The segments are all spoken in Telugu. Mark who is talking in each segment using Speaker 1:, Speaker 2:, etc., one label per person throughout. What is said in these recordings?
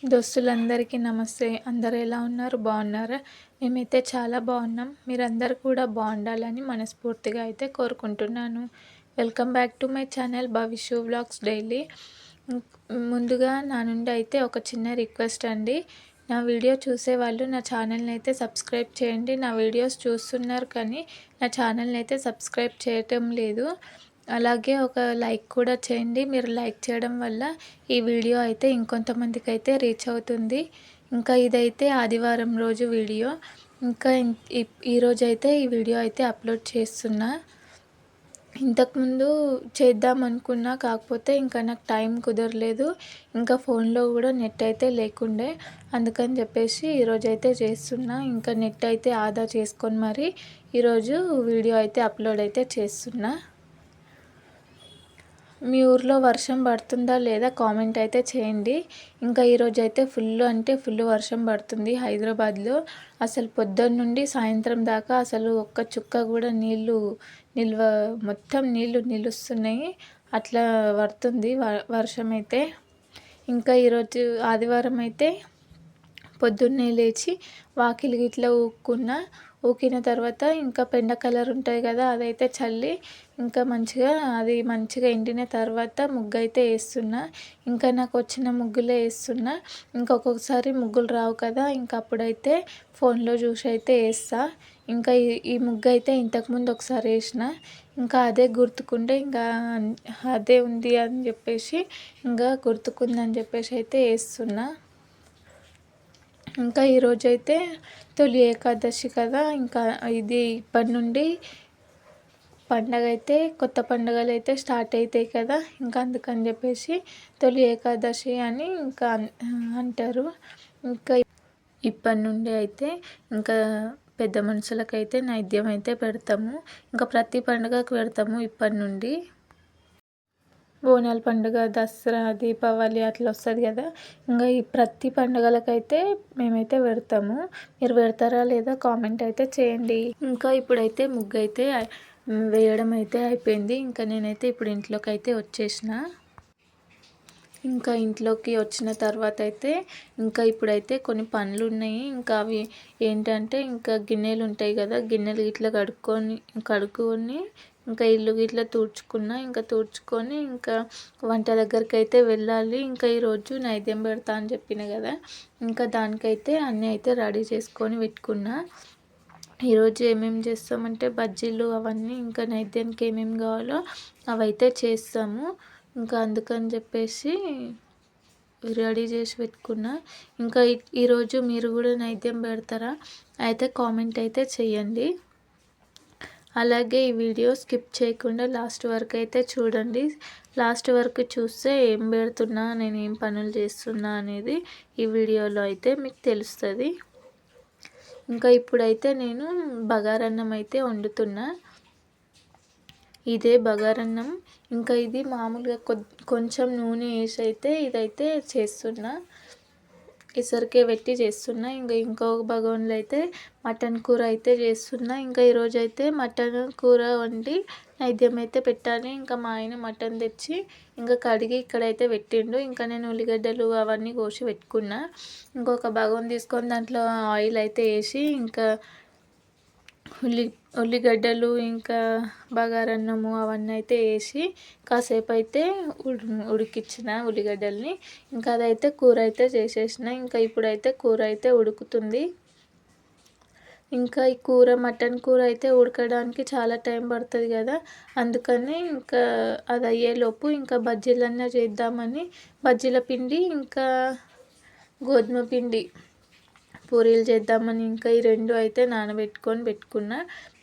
Speaker 1: దోస్తులందరికీ నమస్తే. అందరూ ఎలా ఉన్నారు? బాగున్నారా? మేమైతే చాలా బాగున్నాం. మీరందరూ కూడా బాగుండాలని మనస్ఫూర్తిగా అయితే కోరుకుంటున్నాను. Welcome back to my channel Bhavishyu vlogs daily. ముందుగా నా నుండి అయితే ఒక చిన్న రిక్వెస్ట్ అండి. నా వీడియో చూసేవాళ్ళు నా ఛానల్ని అయితే సబ్స్క్రైబ్ చేయండి. నా వీడియోస్ చూస్తున్నారు కానీ నా ఛానల్ని అయితే సబ్స్క్రైబ్ చేయటం లేదు. అలాగే ఒక లైక్ కూడా చేయండి. మీరు లైక్ చేయడం వల్ల ఈ వీడియో అయితే ఇంకొంతమందికి అయితే రీచ్ అవుతుంది. ఇంకా ఇదైతే ఆదివారం రోజు వీడియో. ఇంకా ఈరోజు అయితే ఈ వీడియో అయితే అప్లోడ్ చేస్తున్నా. ఇంతకుముందు చేద్దాం అనుకున్నా, కాకపోతే ఇంకా నాకు టైం కుదరలేదు. ఇంకా ఫోన్లో కూడా నెట్ అయితే లేకుండే, అందుకని చెప్పేసి ఈరోజు అయితే చేస్తున్నా. ఇంకా నెట్ అయితే ఆదా చేసుకొని మరి ఈరోజు వీడియో అయితే అప్లోడ్ అయితే చేస్తున్నా. మీ ఊర్లో వర్షం పడుతుందా లేదా కామెంట్ అయితే చేయండి. ఇంకా ఈరోజు అయితే ఫుల్ వర్షం పడుతుంది హైదరాబాద్లో. అసలు పొద్దున్న నుండి సాయంత్రం దాకా అసలు ఒక్క చుక్క కూడా మొత్తం నీళ్ళు నిలుస్తున్నాయి. అట్లా పడుతుంది వర్షం అయితే. ఇంకా ఈరోజు ఆదివారం అయితే పొద్దున్నే లేచి వాకిలి గిట్లా ఊకిన తర్వాత ఇంకా పెండ కలర్ ఉంటుంది కదా, అదైతే చల్లి ఇంకా మంచిగా ఎండిన తర్వాత ముగ్గు అయితే వేస్తున్నా. ఇంకా నాకు వచ్చిన ముగ్గులే వేస్తున్నా. ఇంకొకసారి ముగ్గులు రావు కదా, ఇంకా అప్పుడైతే ఫోన్లో చూసి అయితే వేస్తా. ఇంకా ఈ ముగ్గు అయితే ఇంతకుముందు ఒకసారి వేసిన, ఇంకా అదే గుర్తుకుంటే ఇంకా అదే ఉంది అని చెప్పేసి ఇంకా గుర్తుకుందని చెప్పేసి అయితే వేస్తున్నా. ఇంకా ఈరోజైతే తొలి ఏకాదశి కదా, ఇంకా ఇది ఇప్పటి నుండి పండగ అయితే కొత్త పండుగలు అయితే స్టార్ట్ అవుతాయి కదా, ఇంకా అందుకని చెప్పేసి తొలి ఏకాదశి అని ఇంకా అంటారు. ఇంకా ఇప్పటి నుండి అయితే ఇంకా పెద్ద మనుషులకైతే నైవేద్యం అయితే పెడతాము. ఇంకా ప్రతి పండుగకు పెడతాము ఇప్పటి నుండి. బోనాల పండుగ, దసరా, దీపావళి అట్లా వస్తుంది కదా, ఇంకా ఈ ప్రతి పండుగలకైతే మేమైతే పెడతాము. మీరు పెడతారా లేదా కామెంట్ అయితే చేయండి. ఇంకా ఇప్పుడైతే ముగ్గు అయితే వేయడం అయితే అయిపోయింది. ఇంకా నేనైతే ఇప్పుడు ఇంట్లోకి అయితే వచ్చేసిన. ఇంకా ఇంట్లోకి వచ్చిన తర్వాత అయితే ఇంకా ఇప్పుడైతే కొన్ని పనులు ఉన్నాయి. ఇంకా అవి ఏంటంటే ఇంకా గిన్నెలు ఉంటాయి కదా, గిన్నెలు ఇట్లా కడుక్కొని ఇంకా ఇల్లు ఇట్లా తుడుచుకొని ఇంకా వంట దగ్గరికి అయితే వెళ్ళాలి. ఇంకా ఈరోజు నైవేద్యం పెడతా అని చెప్పిన కదా, ఇంకా దానికైతే అన్నీ అయితే రెడీ చేసుకొని పెట్టుకున్నా. ఈరోజు ఏమేమి చేస్తామంటే బజ్జీలు అవన్నీ ఇంకా నైవేద్యానికి ఏమేమి కావాలో అవైతే చేస్తాము. ఇంకా అందుకని చెప్పేసి రెడీ చేసి పెట్టుకున్నా. ఇంకా ఈరోజు మీరు కూడా నైవేద్యం పెడతారా అయితే కామెంట్ అయితే చేయండి. అలాగే ఈ వీడియో స్కిప్ చేయకుండా లాస్ట్ వరకు అయితే చూడండి. లాస్ట్ వరకు చూస్తే ఏం పెడుతున్నా, నేను ఏం పనులు చేస్తున్నా అనేది ఈ వీడియోలో అయితే మీకు తెలుస్తుంది. ఇంకా ఇప్పుడైతే నేను బగారన్నం అయితే వండుతున్నా. ఇదే బగారన్నం. ఇంకా ఇది మామూలుగా కొంచెం నూనె వేసి అయితే ఇదైతే చేస్తున్నా, ఎసరికే పెట్టి చేస్తున్నా. ఇంకొక బగోన్లో అయితే మటన్ కూర అయితే చేస్తున్నా. ఇంకా ఈరోజు అయితే మటన్ కూర వండి నైవేద్యం అయితే పెట్టాలి. ఇంకా మా ఆయన మటన్ తెచ్చి ఇంకా కడిగి ఇక్కడైతే పెట్టిండు. ఇంకా నేను ఉల్లిగడ్డలు అవన్నీ కోసి పెట్టుకున్నా. ఇంకొక బగోన్ తీసుకొని దాంట్లో ఆయిల్ అయితే వేసి ఇంకా ఉల్లిగడ్డలు ఇంకా బగారన్నము అవన్నీ అయితే వేసి కాసేపు అయితే ఉడికించిన ఉల్లిగడ్డల్ని. ఇంకా అదైతే కూర అయితే చేసేసిన. ఇంకా ఇప్పుడైతే కూర అయితే ఉడుకుతుంది. ఇంకా ఈ మటన్ కూర అయితే ఉడకడానికి చాలా టైం పడుతుంది కదా, అందుకని ఇంకా అది అయ్యేలోపు ఇంకా బజ్జీలన్నా చేద్దామని బజ్జీల పిండి ఇంకా గోధుమ పిండి పూరీలు చేద్దామని ఇంకా ఈ రెండు అయితే పెట్టుకున్నా.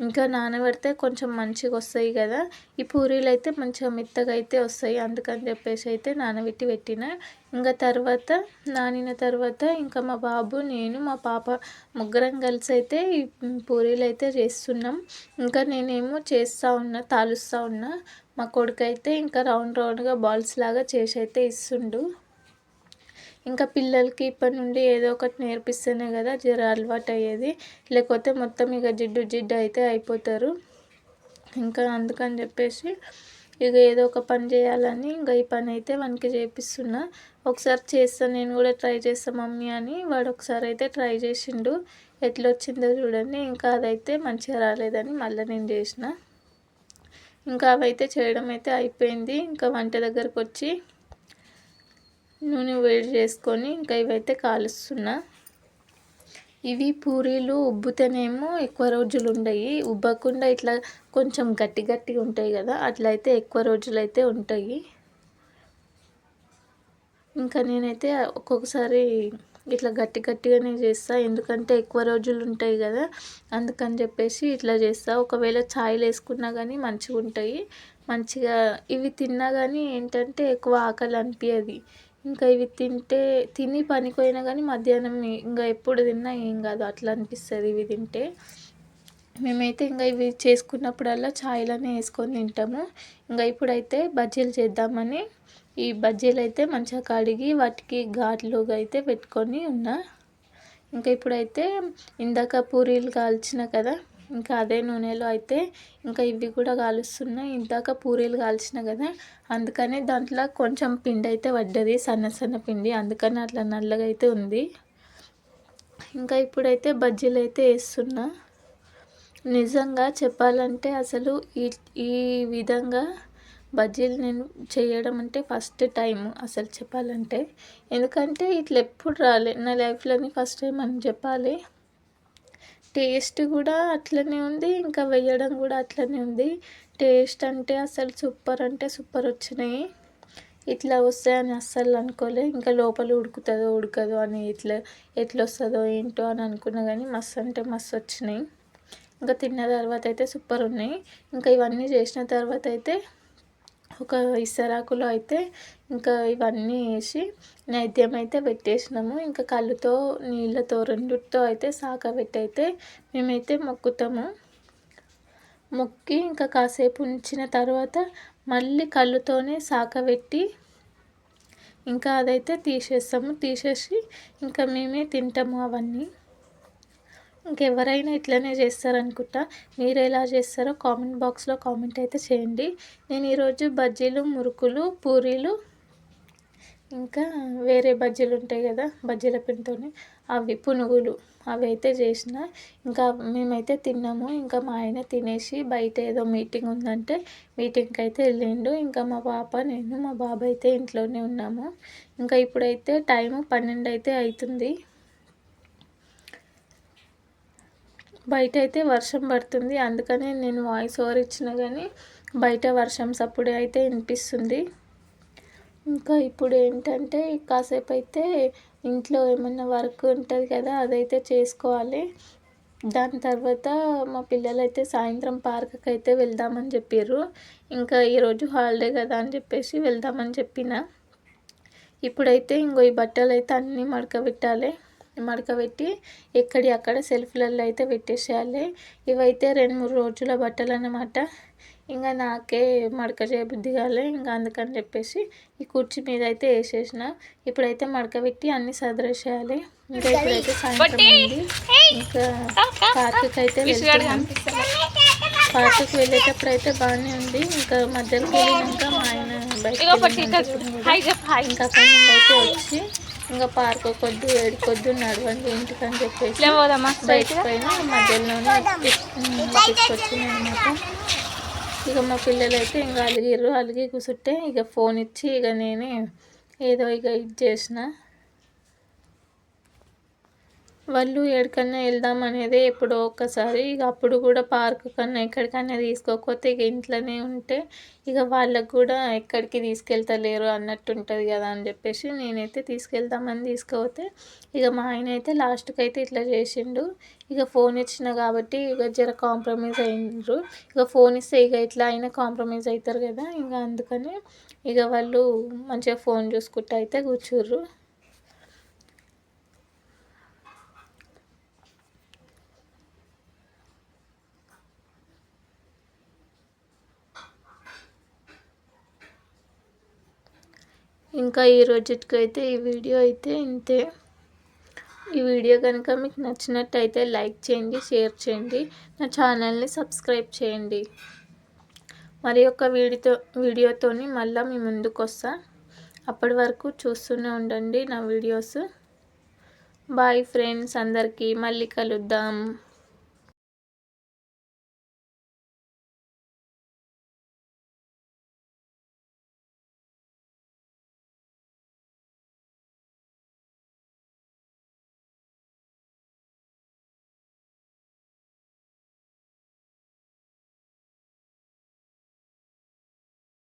Speaker 1: ఇంకా నానబెడితే కొంచెం మంచిగా వస్తాయి కదా, ఈ పూరీలు అయితే మంచిగా మెత్తగా అయితే వస్తాయి. అందుకని చెప్పేసి అయితే నానబెట్టి పెట్టిన. ఇంకా నానిన తర్వాత ఇంకా మా బాబు, నేను, మా పాప ముగ్గురం కలిసి అయితే ఈ పూరీలు అయితే చేస్తున్నాం. ఇంకా నేనేమో తాలుస్తూ ఉన్నా. మా కొడుకు అయితే ఇంకా రౌండ్గా బాల్స్ లాగా చేసి అయితే ఇస్తుండు. ఇంకా పిల్లలకి ఇప్పటి నుండి ఏదో ఒకటి నేర్పిస్తేనే కదా జర అలవాటు అయ్యేది, లేకపోతే మొత్తం ఇక జిడ్డు అయితే అయిపోతారు. ఇంకా అందుకని చెప్పేసి ఇక ఏదో ఒక పని చేయాలని ఇంకా ఈ పని అయితే వానికి చేపిస్తున్నా. ఒకసారి చేస్తా, నేను కూడా ట్రై చేస్తా మమ్మీ అని వాడు ఒకసారి అయితే ట్రై చేసిండు. ఎట్లొచ్చిందో చూడండి. ఇంకా అదైతే మంచిగా రాలేదని మళ్ళీ నేను చేసిన. ఇంకా అవైతే చేయడం అయితే అయిపోయింది. ఇంకా వంట దగ్గరకు వచ్చి నూనె వేడి చేసుకొని ఇంకా ఇవైతే కాలుస్తున్నా. ఇవి పూరీలు ఉబ్బుతేనేమో ఎక్కువ రోజులు ఉండయి, ఉబ్బకుండా ఇట్లా కొంచెం గట్టి గట్టిగా ఉంటాయి కదా, అట్లయితే ఎక్కువ రోజులు అయితే ఉంటాయి. ఇంకా నేనైతే ఒక్కొక్కసారి ఇట్లా గట్టి గట్టిగానే చేస్తా, ఎందుకంటే ఎక్కువ రోజులు ఉంటాయి కదా, అందుకని చెప్పేసి ఇట్లా చేస్తా. ఒకవేళ ఛాయ్లు వేసుకున్నా కానీ మంచిగా ఉంటాయి. మంచిగా ఇవి తిన్నా కానీ ఏంటంటే ఎక్కువ ఆకలి అనిపించదు. ఇంకా ఇవి తిని పనికి పోయినా కానీ మధ్యాహ్నం ఇంకా ఎప్పుడు తిన్నా ఏం కాదు, అట్లా అనిపిస్తుంది ఇవి తింటే. మేమైతే ఇంకా ఇవి చేసుకున్నప్పుడల్లా ఛాయ్లోనే వేసుకొని తింటాము. ఇంకా ఇప్పుడైతే బజ్జీలు చేద్దామని ఈ బజ్జీలు అయితే మంచిగా కడిగి వాటికి ఘాట్లుగా అయితే పెట్టుకొని ఉన్నా. ఇంకా ఇప్పుడైతే ఇందాక పూరీలు కాల్చిన కదా, ఇంకా అదే నూనెలో అయితే ఇంకా ఇవి కూడా కాలుస్తున్నాయి. ఇందాక పూరీలు కాల్చిన కదా, అందుకని దాంట్లో కొంచెం పిండి అయితే పడ్డది, సన్న సన్న పిండి, అందుకని అట్లా నల్లగా అయితే ఉంది. ఇంకా ఇప్పుడైతే బజ్జీలు అయితే వేస్తున్నా. నిజంగా చెప్పాలంటే అసలు ఈ విధంగా బజ్జీలు నేను చేయడం అంటే ఫస్ట్ టైం అసలు చెప్పాలంటే. ఎందుకంటే ఇట్లా ఎప్పుడు రాలే నా లైఫ్లోని ఫస్ట్ టైం అని చెప్పాలి. టేస్ట్ కూడా అట్లనే ఉంది, ఇంకా వేయడం కూడా అట్లనే ఉంది. టేస్ట్ అంటే అసలు సూపర్ అంటే సూపర్ వచ్చినాయి. ఇట్లా వస్తాయని అస్సలు అనుకోలే. ఇంకా లోపల ఉడుకుతుందో ఉడకదో అని ఎట్లా వస్తుందో ఏంటో అని అనుకున్నా, కానీ మస్తు అంటే మస్తు వచ్చినాయి. ఇంకా తిన్న తర్వాత అయితే సూపర్ ఉన్నాయి. ఇంకా ఇవన్నీ చేసిన తర్వాత అయితే ఒక ఇసరాకులో అయితే ఇంకా ఇవన్నీ వేసి నైవేద్యం అయితే పెట్టేసినాము. ఇంకా కళ్ళుతో నీళ్ళతో రెండుతో అయితే సాకబెట్టి అయితే మేమైతే మొక్కుతాము. మొక్కి ఇంకా కాసేపు ఉంచిన తర్వాత మళ్ళీ కళ్ళుతోనే సాకబెట్టి ఇంకా అదైతే తీసేసి ఇంకా మేమే తింటాము అవన్నీ. ఇంకెవరైనా ఇట్లనే చేస్తారనుకుంటా. మీరు ఎలా చేస్తారో కామెంట్ బాక్స్లో కామెంట్ అయితే చేయండి. నేను ఈరోజు బజ్జీలు, మురుకులు, పూరీలు, ఇంకా వేరే బజ్జీలు ఉంటాయి కదా బజ్జీల పిండితోనే, అవి పునుగులు, అవి అయితే చేసిన. ఇంకా మేమైతే తిన్నాము. ఇంకా మా ఆయన తినేసి బయట ఏదో మీటింగ్ ఉందంటే మీటింగ్కి అయితే వెళ్ళిండు. ఇంకా మా పాప, నేను, మా బాబు అయితే ఇంట్లోనే ఉన్నాము. ఇంకా ఇప్పుడైతే టైము 12 అయితే అవుతుంది. బయట అయితే వర్షం పడుతుంది, అందుకనే నేను వాయిస్ ఓవర్ ఇచ్చినా కానీ బయట వర్షం సప్పుడు అయితే వినిపిస్తుంది. ఇంకా ఇప్పుడు ఏంటంటే కాసేపు అయితే ఇంట్లో ఏమన్నా వర్క్ ఉంటుంది కదా, అదైతే చేసుకోవాలి. దాని తర్వాత మా పిల్లలు అయితే సాయంత్రం పార్క్కి అయితే వెళ్దామని చెప్పారు. ఇంకా ఈరోజు హాలిడే కదా అని చెప్పేసి వెళ్దామని చెప్పిన. ఇప్పుడైతే ఇంకో ఈ బట్టలు అయితే అన్నీ మడకబెట్టి ఎక్కడి అక్కడ సెల్ఫ్లలో అయితే పెట్టేసేయాలి. ఇవైతే 2-3 రోజుల బట్టలు అన్నమాట. ఇంకా నాకే మడక చేయబుద్ధి కాలే, ఇంకా అందుకని చెప్పేసి ఈ కుర్చీ మీద అయితే వేసేసిన. ఇప్పుడైతే మడకబెట్టి అన్నీ సదరేసేయాలి. ఇంకా ఇప్పుడైతే సాయంత్రం ఉంది. ఇంకా పార్క్కి అయితే వెళ్తున్నాం. పార్క్కి వెళ్ళేటప్పుడు అయితే బాగానే ఉంది. ఇంకా మధ్యలో వెళ్ళినాక మా ఆయన బయటకు ఇంకా అక్కడ నుండి అయితే వచ్చి ఇంకా పార్క్ కొద్ది నడవండి ఇంటికని చెప్పేసి బయట పైన మధ్యలోనే తీసుకొచ్చింది అనమాట. ఇక మా పిల్లలు అయితే ఇంకా అలిగి కూర్చుంటే ఇక ఫోన్ ఇచ్చి ఇక నేనే ఏదో ఇక ఇది చేసిన. వాళ్ళు ఎక్కడికన్నా వెళ్దాం అనేది ఎప్పుడో ఒక్కసారి, ఇక అప్పుడు కూడా పార్క్ కన్నా ఎక్కడికన్నా తీసుకోకపోతే ఇక ఇంట్లోనే ఉంటే ఇక వాళ్ళకు కూడా ఎక్కడికి తీసుకెళ్తలేరు అన్నట్టు ఉంటుంది కదా అని చెప్పేసి నేనైతే తీసుకెళ్దామని తీసుకపోతే ఇక మా ఆయన అయితే లాస్ట్కి అయితే ఇట్లా చేసిండు. ఇక ఫోన్ ఇచ్చిన కాబట్టి ఇక జర కాంప్రమైజ్ అయ్యిండ్రు. ఇక ఫోన్ ఇస్తే ఇక ఇట్లా అయినా కాంప్రమైజ్ అవుతారు కదా, ఇంకా అందుకని ఇక వాళ్ళు మంచిగా ఫోన్ చూసుకుంటూ అయితే కూర్చుర్రు. ఇంకా ఈ రోజుకి అయితే ఈ వీడియో అయితే ఇంతే. ఈ వీడియో కనుక మీకు నచ్చినట్టయితే లైక్ చేయండి, షేర్ చేయండి, నా ఛానల్ని సబ్స్క్రైబ్ చేయండి. మరి ఒక వీడియోతోని మళ్ళీ మీ ముందుకు వస్తా. అప్పటి వరకు చూస్తూనే ఉండండి నా వీడియోస్. బాయ్ ఫ్రెండ్స్, అందరికీ మళ్ళీ కలుద్దాం.